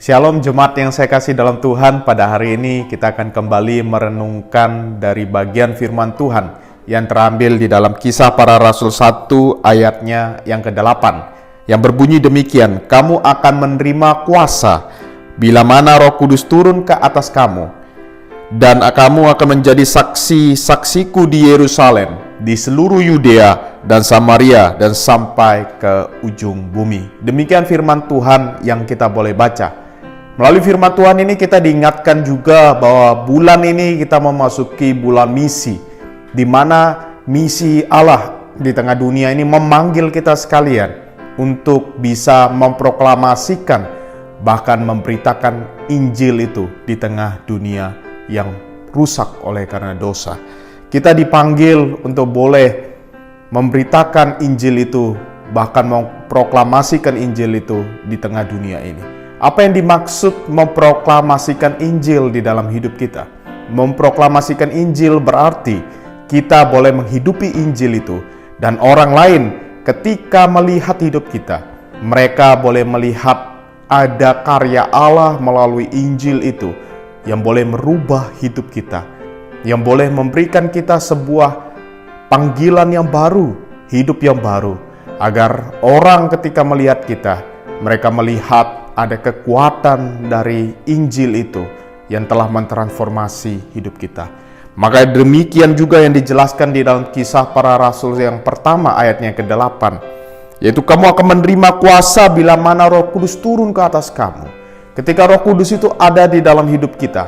Shalom jemaat yang saya kasih dalam Tuhan, pada hari ini kita akan kembali merenungkan dari bagian firman Tuhan yang terambil di dalam Kisah Para Rasul 1 ayatnya yang ke-8 yang berbunyi demikian, kamu akan menerima kuasa bila mana Roh Kudus turun ke atas kamu, dan kamu akan menjadi saksi-saksiku di Yerusalem, di seluruh Yudea dan Samaria dan sampai ke ujung bumi. Demikian firman Tuhan yang kita boleh baca. Melalui firman Tuhan ini kita diingatkan juga bahwa bulan ini kita memasuki bulan misi, di mana misi Allah di tengah dunia ini memanggil kita sekalian untuk bisa memproklamasikan, bahkan memberitakan Injil itu di tengah dunia yang rusak oleh karena dosa. Kita dipanggil untuk boleh memberitakan Injil itu, bahkan memproklamasikan Injil itu di tengah dunia ini. Apa yang dimaksud memproklamasikan Injil di dalam hidup kita? Memproklamasikan Injil berarti kita boleh menghidupi Injil itu, dan orang lain ketika melihat hidup kita, mereka boleh melihat ada karya Allah melalui Injil itu yang boleh merubah hidup kita, yang boleh memberikan kita sebuah panggilan yang baru, hidup yang baru, agar orang ketika melihat kita, mereka melihat ada kekuatan dari Injil itu yang telah mentransformasi hidup kita. Maka demikian juga yang dijelaskan di dalam Kisah Para Rasul yang pertama ayatnya ke-8, yaitu kamu akan menerima kuasa bila mana Roh Kudus turun ke atas kamu. Ketika Roh Kudus itu ada di dalam hidup kita,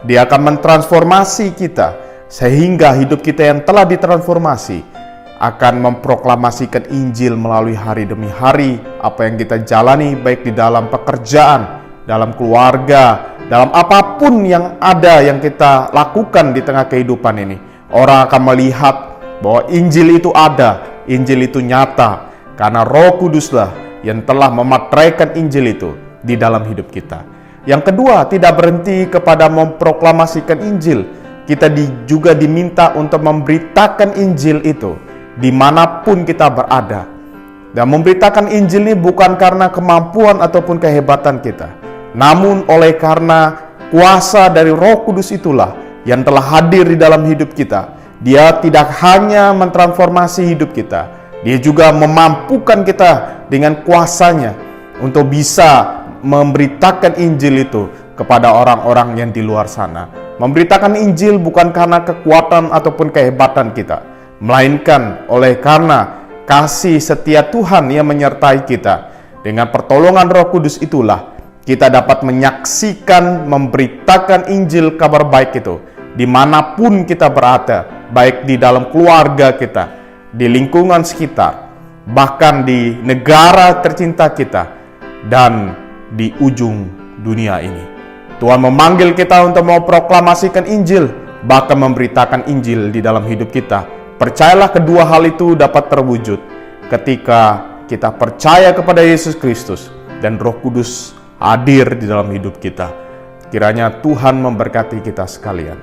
Dia akan mentransformasi kita sehingga hidup kita yang telah ditransformasi akan memproklamasikan Injil melalui hari demi hari. Apa yang kita jalani baik di dalam pekerjaan, dalam keluarga, dalam apapun yang ada yang kita lakukan di tengah kehidupan ini, orang akan melihat bahwa Injil itu ada, Injil itu nyata, karena Roh Kuduslah yang telah memateraikan Injil itu di dalam hidup kita. Yang kedua, tidak berhenti kepada memproklamasikan Injil, kita juga diminta untuk memberitakan Injil itu dimanapun kita berada. Dan memberitakan Injil ini bukan karena kemampuan ataupun kehebatan kita, namun oleh karena kuasa dari Roh Kudus itulah yang telah hadir di dalam hidup kita. Dia tidak hanya mentransformasi hidup kita, Dia juga memampukan kita dengan kuasanya untuk bisa memberitakan Injil itu kepada orang-orang yang di luar sana. Memberitakan Injil bukan karena kekuatan ataupun kehebatan kita, melainkan oleh karena kasih setia Tuhan yang menyertai kita. Dengan pertolongan Roh Kudus itulah kita dapat menyaksikan, memberitakan Injil kabar baik itu dimanapun kita berada, baik di dalam keluarga kita, di lingkungan sekitar, bahkan di negara tercinta kita, dan di ujung dunia ini. Tuhan memanggil kita untuk memproklamasikan Injil, bahkan memberitakan Injil di dalam hidup kita. Percayalah kedua hal itu dapat terwujud ketika kita percaya kepada Yesus Kristus dan Roh Kudus hadir di dalam hidup kita. Kiranya Tuhan memberkati kita sekalian.